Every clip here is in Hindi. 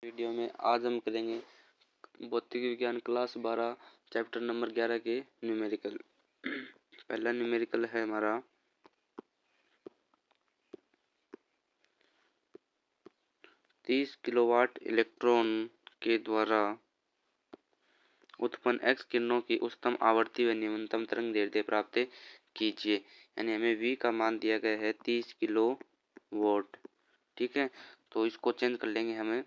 वीडियो में आज हम करेंगे भौतिक विज्ञान क्लास 12 चैप्टर नंबर 11 के न्यूमेरिकल। पहला न्यूमेरिकल है हमारा 30 किलोवाट इलेक्ट्रॉन के द्वारा उत्पन्न एक्स किरणों की उच्चतम आवृत्ति व न्यूनतम तरंग दैर्ध्य प्राप्त कीजिए। यानी हमें V का मान दिया गया है 30 किलो वोल्ट। ठीक है, तो इसको चेंज कर लेंगे हमें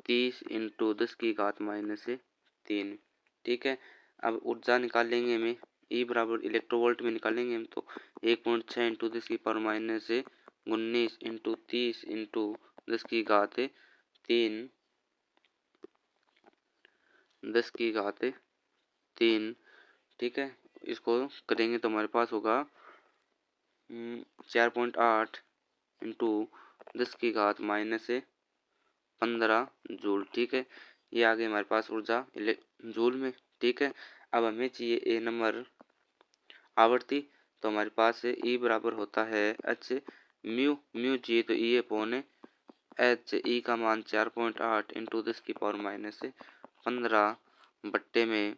30 इंटू 10 की घात -3। ठीक है, अब ऊर्जा निकाल लेंगे हमें E बराबर इलेक्ट्रोवोल्ट में निकालेंगे हम तो 1.6 इंटू 10 की पावर -19 इंटू 30 इंटू 10 की घात 3। ठीक है, इसको करेंगे तो हमारे पास होगा 4.8 इंटू 10 की घात -15 जूल। ठीक है, ये आ गई हमारे पास ऊर्जा जूल में। ठीक है, अब हमें चाहिए ए नंबर आवृत्ति, तो हमारे पास ई बराबर होता है एच म्यू चाहिए तो ई अपॉन एच। ई का मान 4.8 इंटू 10 की पावर -15 बट्टे में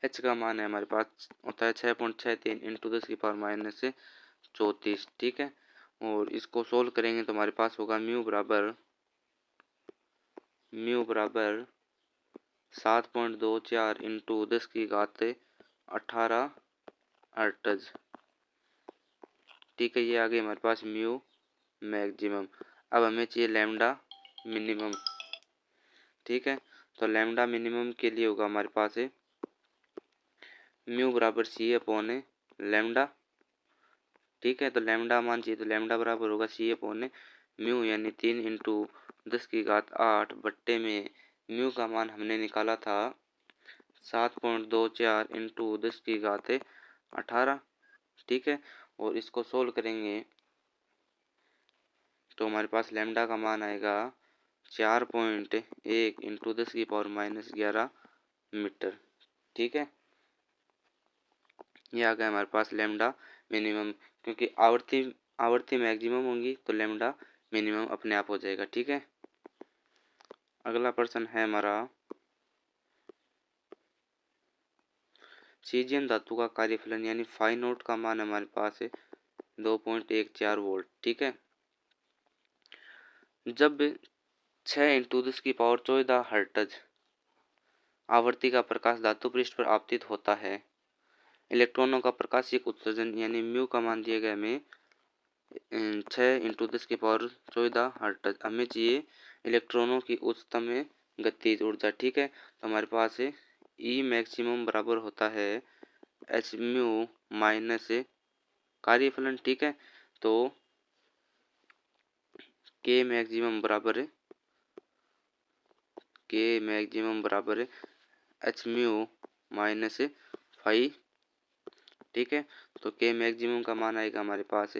एच का मान है हमारे पास होता है 6.63 इंटू 10 की पावर -34। ठीक है, और इसको सोल्व करेंगे तो हमारे पास होगा म्यू बराबर 7.24 इंटू 10 की घात 18 हर्ट्ज। ठीक है, ये आ गई हमारे पास म्यू मैक्सिमम। अब हमें चाहिए लैम्डा मिनिमम। ठीक है, तो लैम्डा मिनिमम के लिए होगा हमारे पास म्यू बराबर सी अपॉन लैम्डा। ठीक है, तो लैम्डा मान चाहिए तो लैम्डा बराबर होगा सी अपॉन म्यू, यानी 3 इंटू 10 की घात 8 बट्टे में म्यू का मान हमने निकाला था 7.24 इंटू 10 की घात 18। ठीक है, और इसको सोल्व करेंगे तो हमारे पास लैम्डा का मान आएगा 4.1 इंटू 10 की पावर -11 मीटर। ठीक है, ये आ गया हमारे पास लैम्डा मिनिमम, क्योंकि आवृत्ति मैक्सिमम होंगी तो लैम्डा मिनिमम अपने आप हो जाएगा। ठीक है, अगला प्रश्न है हमारा सीजियम धातु का कार्यफलन यानी फाई नोट का मान हमारे पास है 2.14 वोल्ट। ठीक है, जब 6 इंटू 10 की पावर 14 हर्ट्ज आवृत्ति का प्रकाश धातु पृष्ठ पर आपतित होता है, इलेक्ट्रॉनों का प्रकाशिक उत्सर्जन यानी म्यू का मान दिया गया हमें 6 इंटू 10 की पावर 14 हर्ट्ज। हमें चाहिए इलेक्ट्रॉनों की उच्चतम गतिज ऊर्जा। ठीक है, तो हमारे पास ई मैक्सिमम बराबर होता है एच म्यू माइनस कार्यफलन। ठीक है, तो के मैक्सिमम बराबर एच म्यू माइनस 5। ठीक है, तो के मैक्सिमम का मान आएगा हमारे पास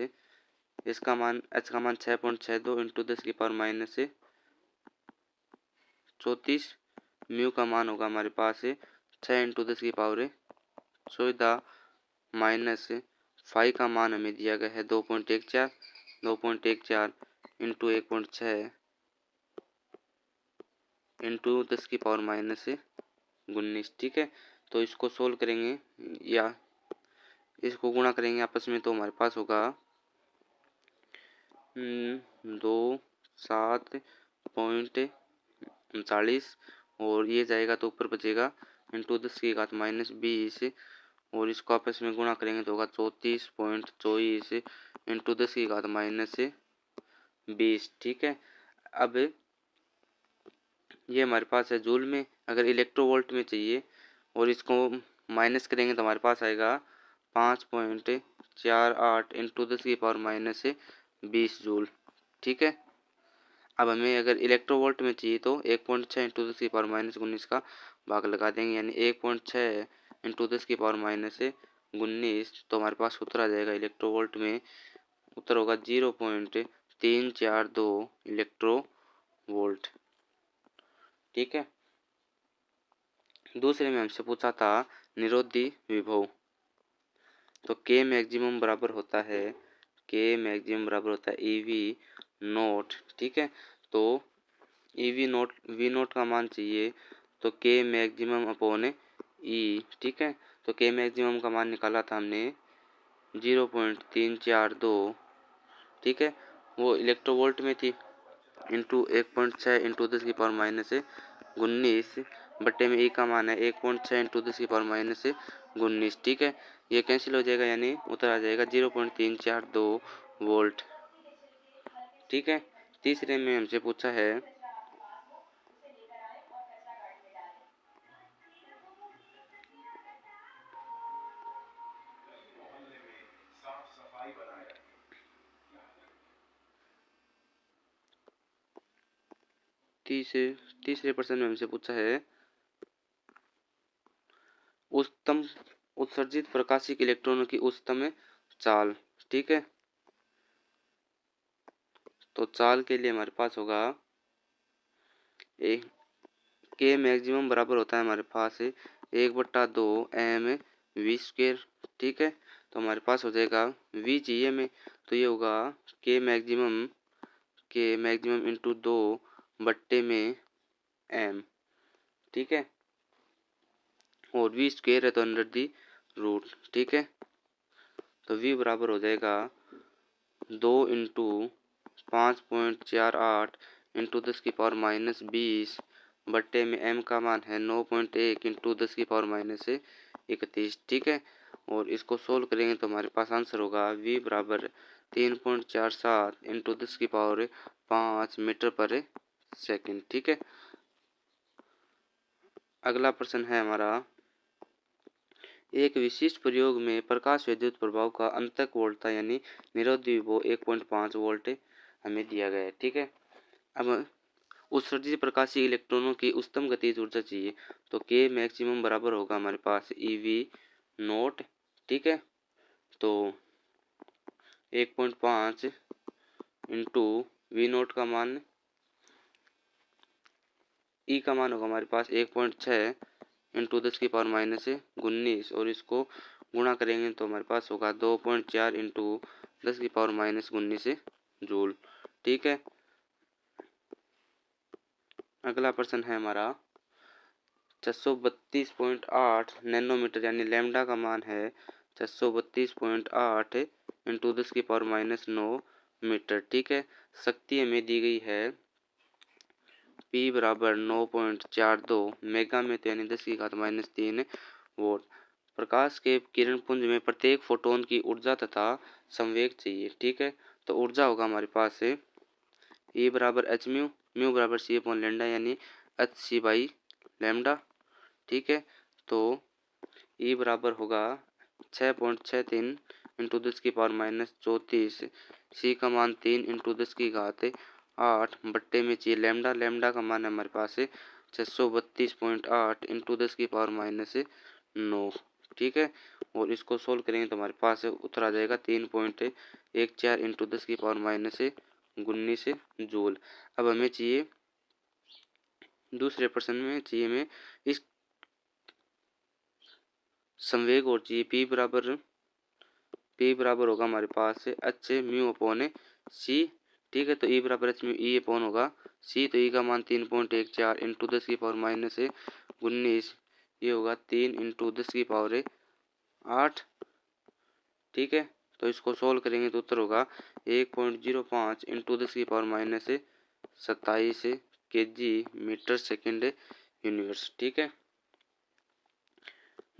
इसका मान एच का मान 6.62 इंटू 10 की पावर -34। म्यू का मान होगा हमारे पास 6 इंटू 10 की पावर 14 माइनस 5 का मान हमें दिया गया है 2.14 इंटू 1.6 इंटू 10 की पावर -19। ठीक है, तो इसको सोल्व करेंगे या इसको गुणा करेंगे आपस में तो हमारे पास होगा 2.7.39 और ये जाएगा तो ऊपर बचेगा इंटू 10 की घात -20 और इसको आपस में गुणा करेंगे तो होगा 34.24 इंटू 10 की घात -20। ठीक है, अब ये हमारे पास है जूल में। अगर इलेक्ट्रोवोल्ट में चाहिए और इसको माइनस करेंगे तो हमारे पास आएगा 5.48 इंटू 10 की पावर -20 जूल। ठीक है, अब हमें अगर इलेक्ट्रोवोल्ट में चाहिए तो 1.6 इंटू 10 की पावर -19 का भाग लगा देंगे, यानी 1.6 इंटू 10 की पावर -19। तो हमारे पास उत्तर आ जाएगा इलेक्ट्रोवोल्ट में, उत्तर होगा 0.342 इलेक्ट्रोवोल्ट। ठीक है, दूसरे में हमसे पूछा था निरोधी विभव, तो के मैक्सिमम बराबर होता है के मैक्सिमम बराबर होता है ईवी नोट। ठीक है, तो ईवी नोट वी नोट का मान चाहिए तो के मैक्सिमम अपॉन ई। ठीक है, तो के मैक्सिमम का मान निकाला था हमने 0.342। ठीक है, वो इलेक्ट्रोवोल्ट में थी, इंटू 1.6 इंटू 10⁻19 बट्टे में ई का मान है 1.6 इंटू 10⁻19। ठीक है, ये कैंसिल हो जाएगा यानी उत्तर आ जाएगा 0.342 वोल्ट। ठीक है, तीसरे में हमसे पूछा है तीसरे प्रश्न में हमसे पूछा है उच्चतम उत्सर्जित प्रकाशिक इलेक्ट्रॉनों की उच्चतम चाल। ठीक है, तो चाल के लिए हमारे पास होगा एक के मैक्सिमम बराबर होता है हमारे पास 1/2 m v²। ठीक है, तो हमारे पास हो जाएगा v चाहिए में, तो ये होगा के मैक्सिमम इंटू 2/m। ठीक है, और v² है तो अंडर दी रूट। ठीक है, तो v बराबर हो जाएगा 2 इंटू 5.48 इंटू 10⁻20 बट्टे में m का मान है 9.1 इंटू 10⁻31। ठीक है, और इसको सोल्व करेंगे तो हमारे पास आंसर होगा v बराबर 3.47 इंटू 10⁵ मीटर पर सेकंड। ठीक है, अगला प्रश्न है हमारा एक विशिष्ट प्रयोग में प्रकाश विद्युत प्रभाव का अंतक वोल्टता यानी निरोधी विभव 1.5 वोल्ट हमें दिया गया है। ठीक है, अब उत्सर्जित प्रकाशीय इलेक्ट्रॉनों की उच्चतम गतिज ऊर्जा चाहिए, तो के मैक्सिमम बराबर होगा हमारे पास ईवी नोट। ठीक है, तो 1.5 इंटू वी नोट का मान ई का मान होगा हमारे पास 1.6 इंटू 10⁻19 और इसको गुणा करेंगे तो हमारे पास होगा 2.4 इंटू 10⁻19 जूल। ठीक है, अगला प्रश्न है हमारा 632.8 नैनोमीटर यानी लैम्डा का मान है 632.8 इंटू 10⁻9 मीटर। ठीक है, शक्ति हमें दी गई है P बराबर 9.42 मेगा में, तो यानी 10⁻³ वोल्ट। प्रकाश के किरण पुंज में प्रत्येक फोटोन की ऊर्जा तथा संवेग चाहिए। ठीक है, तो ऊर्जा होगा हमारे पास E बराबर एच म्यू, म्यू बराबर सी अपॉन लैम्डा यानी एच सी बाई लैम्डा। ठीक है, तो E बराबर होगा 6.63 इंटू 10⁻34। सी का मान 3 इंटू 10⁸ बट्टे में चाहिए लैम्डा, लैम्डा का मान है हमारे पास 632.8 इंटू 10⁻9। ठीक है, और इसको सोल्व करेंगे तो हमारे पास उत्तर आ जाएगा 3.14 इंटू 10⁻19 जूल। अब हमें चाहिए दूसरे प्रश्न में चाहिए हमें इस संवेग और चाहिए P बराबर होगा हमारे पास एच म्यू अपॉन सी। ठीक है, तो E बराबर एच म्यू ई अपॉन होगा सी, तो ई का मान 3.14 इंटू 10⁻19 ये होगा 3 इंटू 10⁸। ठीक है, तो इसको सोल्व करेंगे तो उत्तर होगा 1.05 into 10⁻27 kg metre second universe. ठीक है,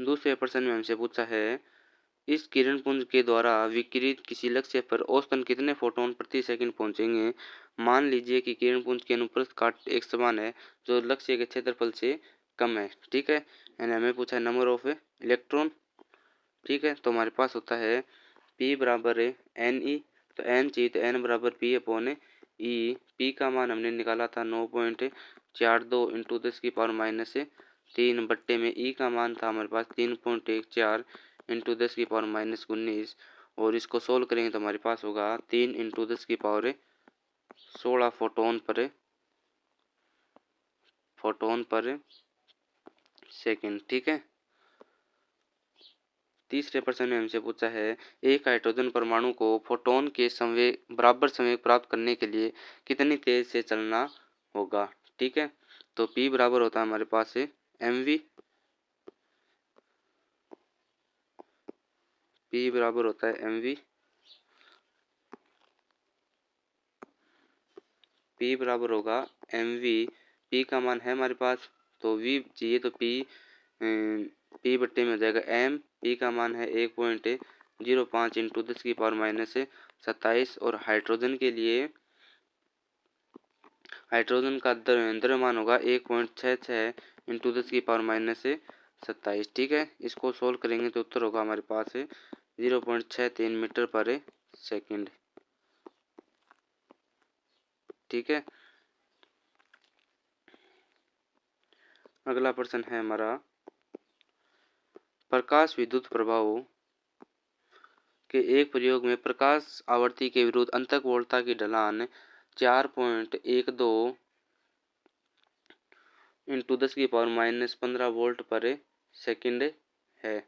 दूसरे प्रश्न में हमसे पूछा है इस किरण पुंज के द्वारा विकिरित किसी लक्ष्य पर औसतन कितने फोटोन प्रति सेकंड पहुंचेंगे। मान लीजिए कि किरण पुंज के अनुप्रस्थ काट एक समान है जो लक्ष्य के क्षेत्रफल से कम है। ठीक है, यानी हमें पूछा है नंबर ऑफ इलेक्ट्रॉन। ठीक है, तो हमारे पास होता है P बराबर एन ई, तो एन चाहिए तो एन बराबर P अपॉन ई। पी का मान हमने निकाला था 9.42 इंटू 10⁻³ बट्टे में ई का मान था हमारे पास 3.14 इंटू 10⁻19 और इसको सोल्व करेंगे तो हमारे पास होगा 3 इंटू 10⁻16 फोटोन पर सेकेंड। ठीक है, तीसरे प्रश्न में हमसे पूछा है एक हाइड्रोजन परमाणु को फोटोन के संवेग बराबर संवेग प्राप्त करने के लिए कितनी तेज से चलना होगा। ठीक है, तो P बराबर होता है हमारे पास है mv। P बराबर होता है mv। P बराबर होगा mv। P का मान है हमारे पास, तो V चाहिए तो P बट्टे में हो जाएगा m। P का मान है 1.05 इंटू 10⁻27। और हाइड्रोजन के लिए हाइड्रोजन का द्रव्यमान होगा 1.66 इंटू 10⁻27। ठीक है, इसको सोल्व करेंगे तो उत्तर होगा हमारे पास 0.63 मीटर पर सेकंड। ठीक है, अगला प्रश्न है हमारा प्रकाश विद्युत प्रभाव के एक प्रयोग में प्रकाश आवृत्ति के विरुद्ध अंतःवोल्टता की ढलान 4.12 इंटू 10⁻15 वोल्ट पर सेकंड है।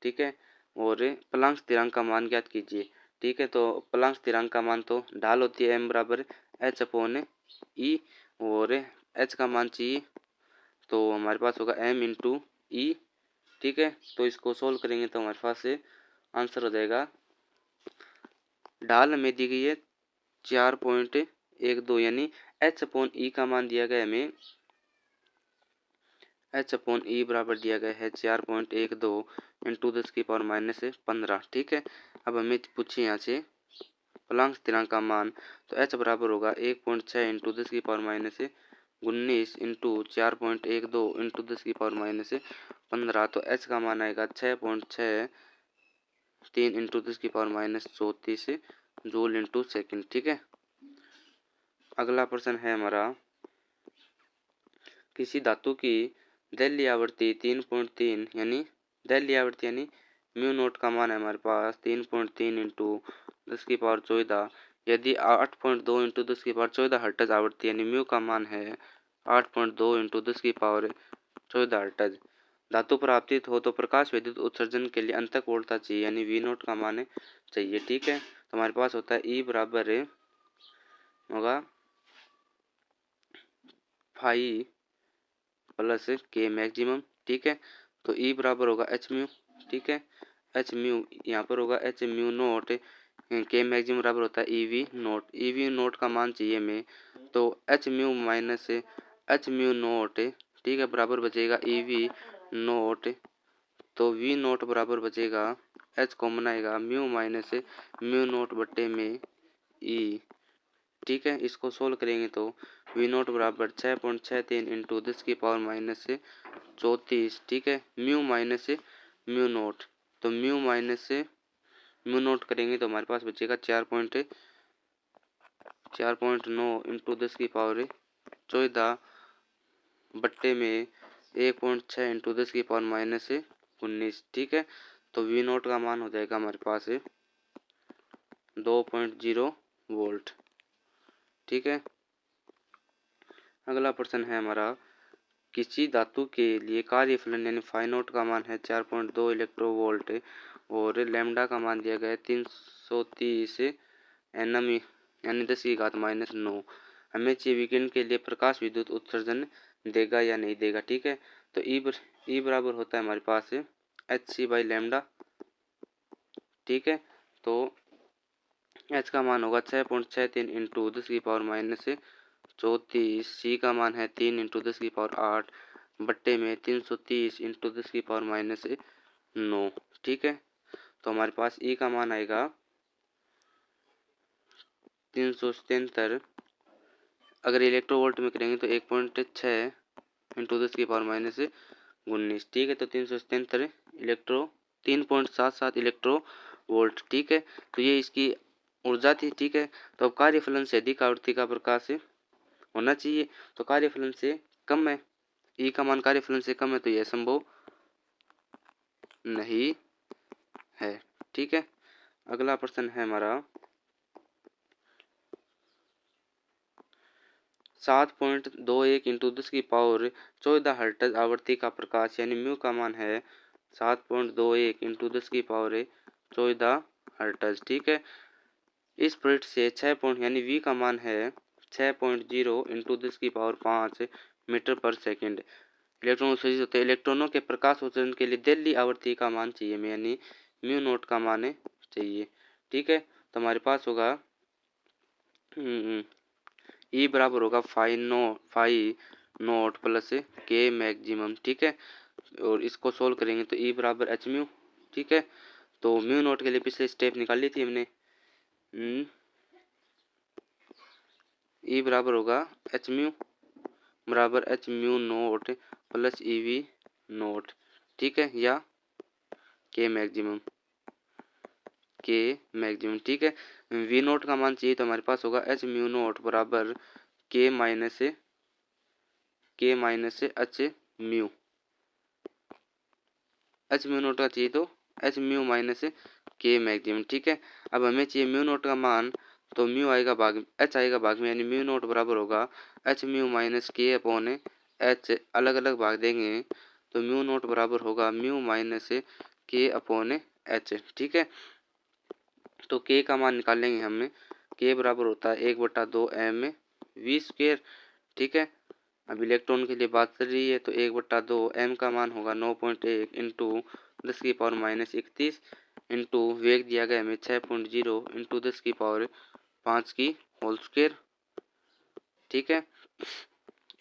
ठीक है, और प्लांक स्थिरांक का मान ज्ञात कीजिए। ठीक है, तो प्लांक स्थिरांक का मान तो ढाल होती है m बराबर h/e और h का मान चाहिए तो हमारे पास होगा m इंटू ई। ठीक है, तो इसको सोल्व करेंगे तो हमारे पास आंसर हो जाएगा, ढाल हमें दी गई है 4.12 यानी h/e का मान दिया गया हमें h/e बराबर दिया गया है 4.12 इंटू 10⁻15। ठीक है, अब हमें पूछिए यहाँ से प्लांक स्थिरांक का मान, तो h बराबर होगा 1.6 इंटू 10⁻19 इंटू 4.12 इंटू 10⁻15। तो h का मान आएगा 6.63 इंटू 10⁻34 जूल इंटू सेकेंड। ठीक है, अगला प्रश्न है हमारा किसी धातु की दैलीय आवृत्ति 3.3 यानी दैलीय आवृत्ति यानी म्यू नोट का मान है हमारे पास 3.3 इंटू 10⁻14। यदि 8.2 इंटू 10⁻14 हर्ट्ज आवृत्ति यानी म्यू का मान है 8.2 इंटू 10⁻14 हर्ट्ज धातु पर आपतित हो तो प्रकाश विद्युत उत्सर्जन के लिए अंतःवोल्टता चाहिए यानी वी नोट का मान चाहिए। ठीक है, तो हमारे पास होता है ई बराबर होगा फाई प्लस के मैक्सिमम। ठीक है, तो ई बराबर होगा एच म्यू। ठीक है, एच म्यू यहाँ पर होगा एच म्यू नोट, के मैक्सिमम बराबर होता है ई वी नोट। ई वी नोट का मान चाहिए हमें, तो H mu minus H mu naught. ठीक है, बराबर बचेगा ई वी नोट, तो वी नोट बराबर बचेगा एच कॉमन आएगा म्यू माइनस म्यू नोट बट्टे में ई। ठीक है, इसको सोल्व करेंगे तो वी नोट बराबर 6.63 इंटू 10⁻34। ठीक है, म्यू माइनस म्यू नोट, तो म्यू माइनस म्यू नोट करेंगे तो हमारे पास बचेगा 4.9 इंटू 10⁻14 बट्टे में 1.6 इंटू 10⁻19। ठीक है, तो वी नोट का मान हो जाएगा हमारे पास 2.0 वोल्ट। ठीक है, अगला प्रश्न है हमारा किसी धातु के लिए कार्यफलन यानी फाई नोट का मान है 4.2 इलेक्ट्रोवोल्ट और लैम्डा का मान दिया गया है 330 एनम यानी 10⁻⁻9। हमें चाहिए विकिरण के लिए प्रकाश विद्युत उत्सर्जन देगा या नहीं देगा। ठीक है, तो ई बराबर होता है हमारे पास एच सी बाई लैम्डा। ठीक है, तो एच का मान होगा 6.63 इंटू 10⁻34। सी का मान है 3 इंटू 10⁸ बट्टे में 330 इंटू 10⁻9। ठीक है, तो हमारे पास ई का मान आएगा 377। अगर इलेक्ट्रोवोल्ट में करेंगे तो 1.6 इंटू 10⁻19। ठीक है, तो 377 इलेक्ट्रो 3.77 इलेक्ट्रो वोल्ट। ठीक है, तो ये इसकी ऊर्जा थी। ठीक है, तो अब कार्यफलन से अधिक आवृत्ति का प्रकाश होना चाहिए, तो कार्यफलन से कम है, ई का मान कार्यफलन से कम है, तो यह संभव नहीं है। ठीक है, अगला प्रश्न है हमारा 7.21 इंटू 10⁻14 हर्ट्ज आवृत्ति का प्रकाश यानी म्यू का मान है 7.21 इंटू 10⁻14 हर्ट्ज। ठीक है, इस स्पीड से 6 पॉइंट यानी v का मान है 6.0 इंटू 10⁵ मीटर पर सेकेंड इलेक्ट्रॉन उत्सर्जित होते हैं। इलेक्ट्रॉनों के प्रकाश उत्सर्जन के लिए दिल्ली आवृत्ति का मान चाहिए हमें, यानी म्यू नोट का मान चाहिए। ठीक है, तो हमारे पास होगा ई बराबर होगा फाई नोट प्लस के मैक्सिमम। ठीक है, और इसको सोल्व करेंगे तो ई बराबर एच म्यू। ठीक है, तो म्यू नोट के लिए पिछले स्टेप निकाल ली थी हमने। ई बराबर होगा एच म्यू बराबर H mu naught plus E V naught. ठीक है, या के मैक्सिमम ठीक है, वी नोट का मान चाहिए तो हमारे पास होगा एच म्यू नोट बराबर के minus H mu. H mu naught का चाहिए तो एच म्यू माइनस के मैक्सिमम। ठीक है, अब हमें चाहिए म्यू नोट का मान, तो म्यू आएगा भाग एच आएगा भाग में, यानी म्यू नोट बराबर होगा एच म्यू माइनस के अपॉन एच। अलग अलग भाग देंगे तो म्यू नोट बराबर होगा म्यू माइनस के अपॉन एच। ठीक है, तो के का मान निकालेंगे हमें, के बराबर होता है 1/2 एम वी स्क्वेयर। ठीक है, अब इलेक्ट्रॉन के लिए बात कर रही है तो 1/2 एम का मान होगा 9.1 इंटू 10⁻31 इंटू वेग दिया गया हमें 6.0 इंटू 10⁵5 की होल स्क्वेयर। ठीक है,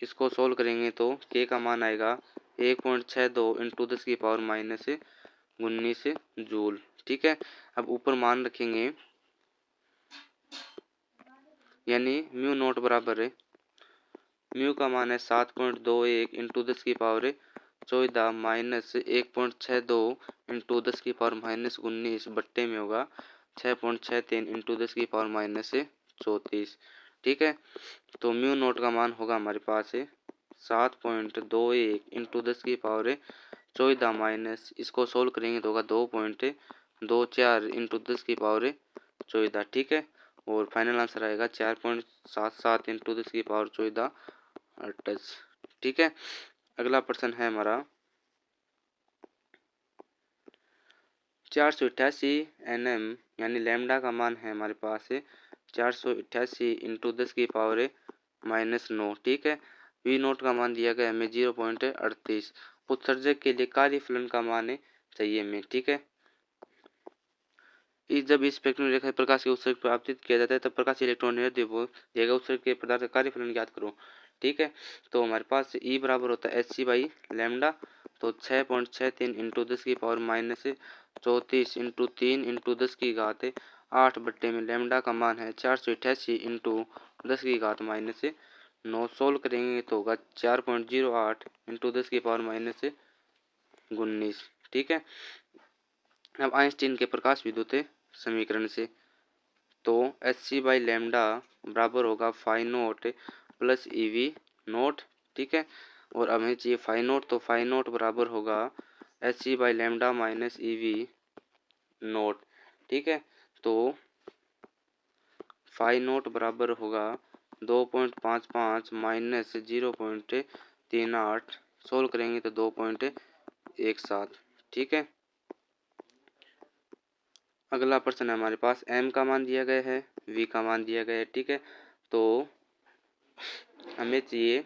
इसको सोल्व करेंगे तो के का मान आएगा 1.62 इंटू 10⁻19 जूल। ठीक है, अब ऊपर मान रखेंगे, यानी म्यू नोट बराबर है म्यू का मान है 7.21 इंटू 10⁻14 माइनस 1.62 इंटू 10⁻19 बट्टे में होगा 6.63 इंटू 10⁻34। ठीक है, तो म्यू नोट का मान होगा हमारे पास 7.21 इंटू 10⁻14 माइनस, इसको सोल्व करेंगे तो होगा 2.24 इंटू 10⁻14। ठीक है, और फाइनल आंसर आएगा 4.77 इंटू 10⁻14 हर्ट्ज। ठीक है, अगला प्रश्न है हमारा 488 nm, यानी लैम्डा का मान है हमारे पास 488 इंटू 10⁻−9। ठीक है, वी नोट का मान दिया गया हमें 0.38। उत्सर्जक के लिए कार्यफलन का मान चाहिए हमें। ठीक है, जब इस स्पेक्ट्रम रेखा प्रकाश के उत्सर्ग पर आपतित किया जाता है तब प्रकाश इलेक्ट्रॉन देगा उत्सर्ग के पदार्थ का कार्यफलन ज्ञात करो। ठीक है, तो हमारे पास ई बराबर होता है एच सी बाई लैम्डा, तो 6.63 इंटू 10⁻34 इंटू 3 इंटू 10⁻8 बट्टे में लैम्डा का मान है 488 इंटू 10⁻−9। सोल्व करेंगे तो होगा 4.08 इंटू 10⁻−19। ठीक है, अब आइंस्टीन के प्रकाश विद्युत समीकरण से, तो एच सी बाई लैम्डा बराबर होगा phi naught plus E V naught. ठीक है, और हमें चाहिए फाई नोट, तो फाई नोट बराबर होगा H C by lambda minus E V naught. ठीक है, तो फाई नोट बराबर होगा 2.55 माइनस 0.38। सोल्व करेंगे तो 2.17। ठीक है, अगला प्रश्न है हमारे पास m का मान दिया गया है, v का मान दिया गया है। ठीक है, तो हमें चाहिए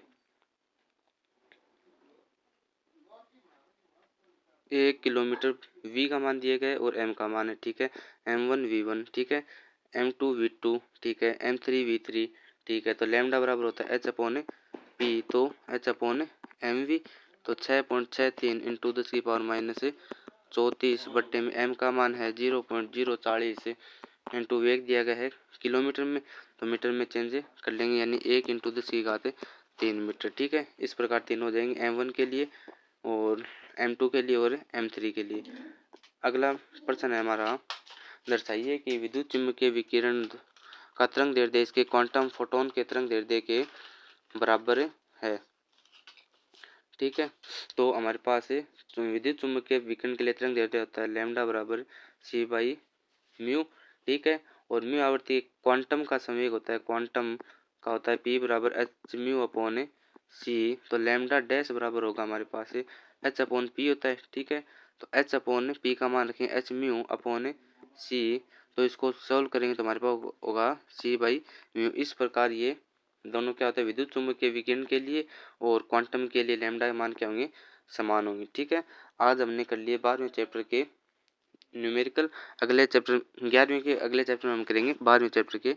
1 किलोमीटर, v का मान दिया गया है और m का मान है। ठीक है, m1 v1, ठीक है, m2 v2, ठीक है, m3 v3। ठीक है, तो लैम्डा बराबर होता है h अपॉन p, तो h अपॉन mv, तो 6.63 इंटू 10⁻−34 बट्टे में m का मान है 0.040 इंटू वेग दिया गया है किलोमीटर में, तो मीटर में चेंज कर लेंगे, यानी 1 इंटू 10⁻³ मीटर। ठीक है, इस प्रकार तीन हो जाएंगे, m1 के लिए और m2 के लिए और m3 के लिए। अगला प्रश्न है हमारा, दर्शाइए कि विद्युत चुम्बकीय विकिरण का तरंग दैर्ध्य इसके क्वांटम फोटोन के तरंग दैर्ध्य के बराबर है। ठीक है, तो हमारे पास विद्युत चुम्बकीय विकिरण के लिए तरंग दैर्ध्य होता है लैम्डा बराबर सी बाई म्यू। ठीक है, और म्यू आवर्ती क्वांटम का संवेग होता है, क्वांटम का होता है पी बराबर एच म्यू अपॉन सी, तो लैम्डा डैश बराबर होगा हमारे पास एच अपॉन पी होता है। ठीक है, तो एच अपॉन पी का मान रखें एच म्यू अपॉन सी, तो इसको सोल्व करेंगे तो हमारे पास होगा सी बाई म्यू। इस प्रकार ये दोनों क्या होता है विद्युत चुम्बकीय विकिरण के लिए और क्वांटम के लिए लैम्डा के मान क्या होंगे, समान होंगे। ठीक है, आज हमने कर लिए 12वें चैप्टर के न्यूमेरिकल। अगले चैप्टर 11वें के अगले चैप्टर में हम करेंगे 12वें चैप्टर के